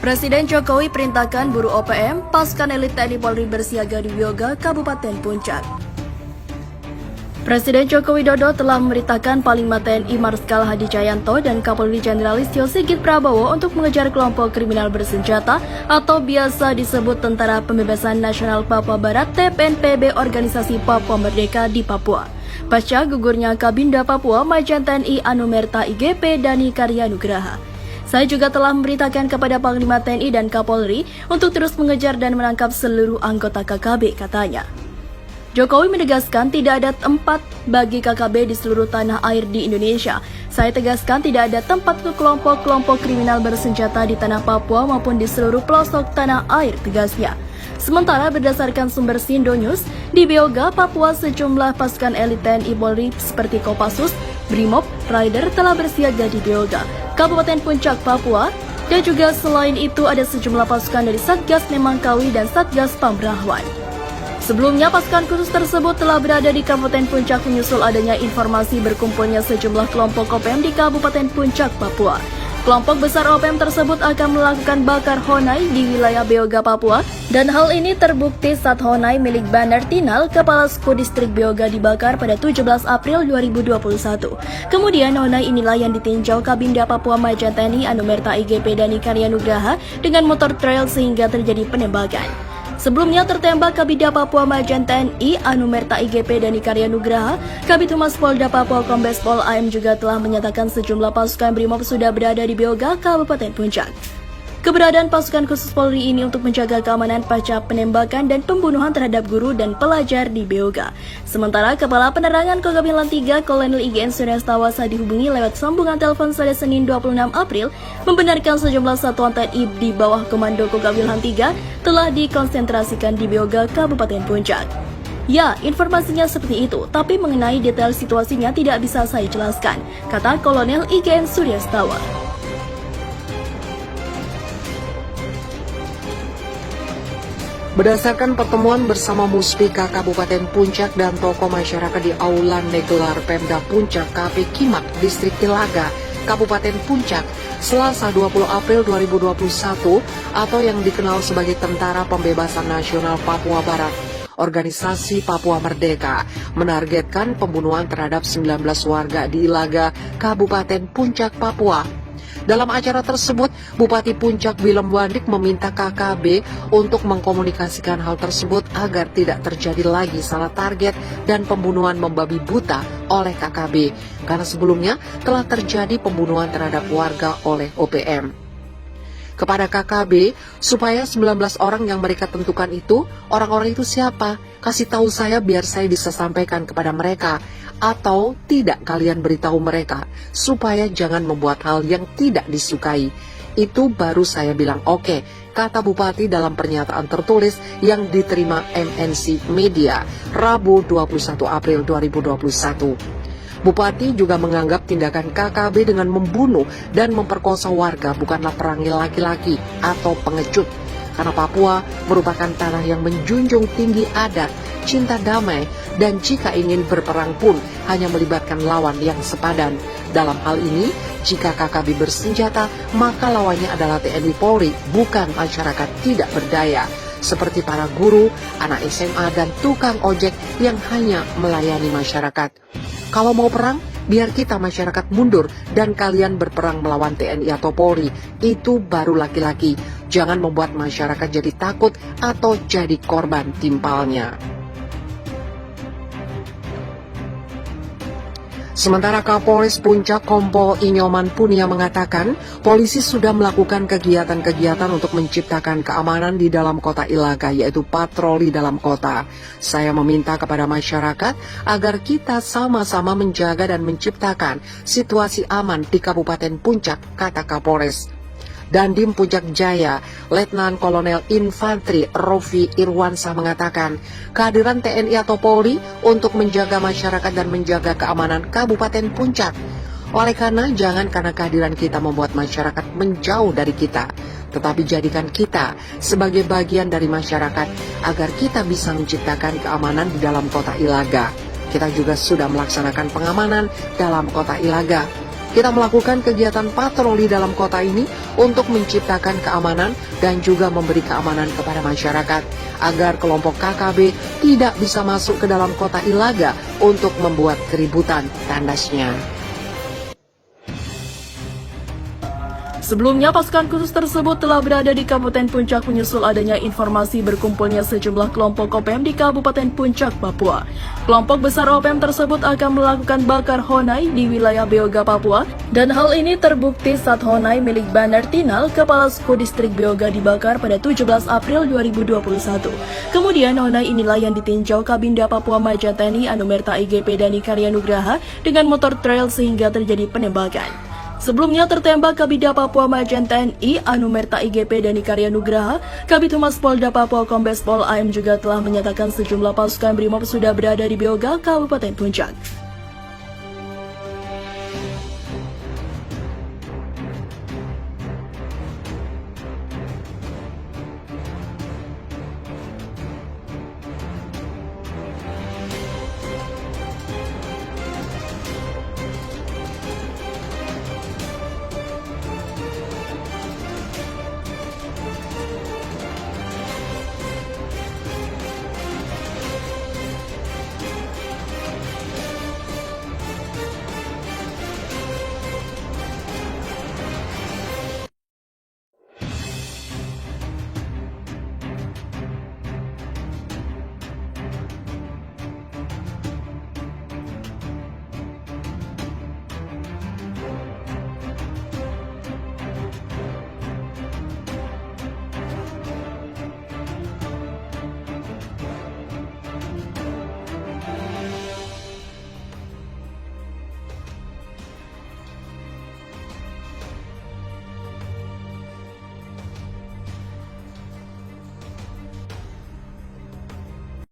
Presiden Jokowi perintahkan buruh OPM, pasukan elit TNI Polri bersiaga di Wioga, Kabupaten Puncak. Presiden Joko Widodo telah memerintahkan Panglima TNI Marskal Hadi Cahyanto dan Kapolri Jenderal Listio Sigit Prabowo untuk mengejar kelompok kriminal bersenjata atau biasa disebut Tentara Pembebasan Nasional Papua Barat TPNPB Organisasi Papua Merdeka di Papua. Pasca gugurnya Kabinda Papua Majen TNI Anumerta IGP Dani Karya Nugraha. Saya juga telah memberitakan kepada Panglima TNI dan Kapolri untuk terus mengejar dan menangkap seluruh anggota KKB, katanya. Jokowi menegaskan tidak ada tempat bagi KKB di seluruh tanah air di Indonesia. Saya tegaskan tidak ada tempat untuk kelompok-kelompok kriminal bersenjata di tanah Papua maupun di seluruh pelosok tanah air, tegasnya. Sementara berdasarkan sumber Sindo News, di Beoga, Papua sejumlah pasukan elit TNI Polri seperti Kopassus, Brimob, Rider telah bersiaga di Beoga, Kabupaten Puncak, Papua, dan juga selain itu ada sejumlah pasukan dari Satgas Nemangkawi dan Satgas Pambrahuan. Sebelumnya, pasukan khusus tersebut telah berada di Kabupaten Puncak menyusul adanya informasi berkumpulnya sejumlah kelompok OPM di Kabupaten Puncak, Papua. Kelompok besar OPM tersebut akan melakukan bakar Honai di wilayah Beoga, Papua, dan hal ini terbukti saat Honai milik Banar Tinal, Kepala Suku Distrik Beoga dibakar pada 17 April 2021. Kemudian Honai inilah yang ditinjau Kabinda Papua Majen TNI Anumerta IGP Dani Karya Nugraha dengan motor trail sehingga terjadi penembakan. Sebelumnya tertembak Kabinda Papua Majen TNI Anumerta IGP Dani Karya Nugraha, Kabid Humas Polda Papua Kombes Pol AM juga telah menyatakan sejumlah pasukan Brimob sudah berada di Beoga, Kabupaten Puncak. Keberadaan pasukan khusus Polri ini untuk menjaga keamanan pasca penembakan dan pembunuhan terhadap guru dan pelajar di Beoga. Sementara Kepala Penerangan Kogabilan 3 Kolonel IGN Suryastawasa dihubungi lewat sambungan telepon pada Senin 26 April membenarkan sejumlah satuan TNI di bawah Komando Kogabilan 3 telah dikonsentrasikan di Beoga, Kabupaten Puncak. Ya, informasinya seperti itu, tapi mengenai detail situasinya tidak bisa saya jelaskan, kata Kolonel IGN Suryastawa. Berdasarkan pertemuan bersama Muspika Kabupaten Puncak dan tokoh masyarakat di Aula Negelar Pemda Puncak KP Kimak Distrik Tilaga, Kabupaten Puncak, Selasa 20 April 2021 atau yang dikenal sebagai Tentara Pembebasan Nasional Papua Barat, Organisasi Papua Merdeka, menargetkan pembunuhan terhadap 19 warga di Ilaga, Kabupaten Puncak, Papua. Dalam acara tersebut, Bupati Puncak Willem Wandik meminta KKB untuk mengkomunikasikan hal tersebut agar tidak terjadi lagi salah target dan pembunuhan membabi buta oleh KKB, karena sebelumnya telah terjadi pembunuhan terhadap warga oleh OPM. Kepada KKB, supaya 19 orang yang mereka tentukan itu, orang-orang itu siapa? Kasih tahu saya biar saya bisa sampaikan kepada mereka. Atau tidak kalian beritahu mereka, supaya jangan membuat hal yang tidak disukai. Itu baru saya bilang oke, kata Bupati dalam pernyataan tertulis yang diterima MNC Media, Rabu 21 April 2021. Bupati juga menganggap tindakan KKB dengan membunuh dan memperkosa warga bukanlah perangi laki-laki atau pengecut, karena Papua merupakan tanah yang menjunjung tinggi adat, cinta damai, dan jika ingin berperang pun hanya melibatkan lawan yang sepadan. Dalam hal ini, jika KKB bersenjata, maka lawannya adalah TNI Polri, bukan masyarakat tidak berdaya, seperti para guru, anak SMA, dan tukang ojek yang hanya melayani masyarakat. Kalau mau perang, biar kita masyarakat mundur dan kalian berperang melawan TNI atau Polri. Itu baru laki-laki. Jangan membuat masyarakat jadi takut atau jadi korban timpalnya. Sementara Kapolres Puncak Kompol Inyoman Punia mengatakan, polisi sudah melakukan kegiatan-kegiatan untuk menciptakan keamanan di dalam kota Ilaga, yaitu patroli dalam kota. Saya meminta kepada masyarakat agar kita sama-sama menjaga dan menciptakan situasi aman di Kabupaten Puncak, kata Kapolres. Dandim Puncak Jaya, Letnan Kolonel Infantri Rofi Irwansyah mengatakan, kehadiran TNI atau Polri untuk menjaga masyarakat dan menjaga keamanan Kabupaten Puncak. Oleh karena jangan karena kehadiran kita membuat masyarakat menjauh dari kita, tetapi jadikan kita sebagai bagian dari masyarakat agar kita bisa menciptakan keamanan di dalam kota Ilaga. Kita juga sudah melaksanakan pengamanan dalam kota Ilaga. kita melakukan kegiatan patroli dalam kota ini untuk menciptakan keamanan dan juga memberi keamanan kepada masyarakat agar kelompok KKB tidak bisa masuk ke dalam kota Ilaga untuk membuat keributan, tandasnya. Sebelumnya, pasukan khusus tersebut telah berada di Kabupaten Puncak menyusul adanya informasi berkumpulnya sejumlah kelompok OPM di Kabupaten Puncak, Papua. Kelompok besar OPM tersebut akan melakukan bakar Honai di wilayah Beoga, Papua, dan hal ini terbukti saat Honai milik Banar Tinal, Kepala Suku Distrik Beoga, dibakar pada 17 April 2021. Kemudian Honai inilah yang ditinjau Kabinda Papua Maja TNI Anumerta IGP Dani Karya Nugraha dengan motor trail sehingga terjadi penembakan. Sebelumnya tertembak Kabinda Papua Majen TNI Anumerta IGP Dani Karya Nugraha, Kabid Humas Polda Papua Kombes Pol AM juga telah menyatakan sejumlah pasukan BRIMOB sudah berada di Beoga, Kabupaten Puncak.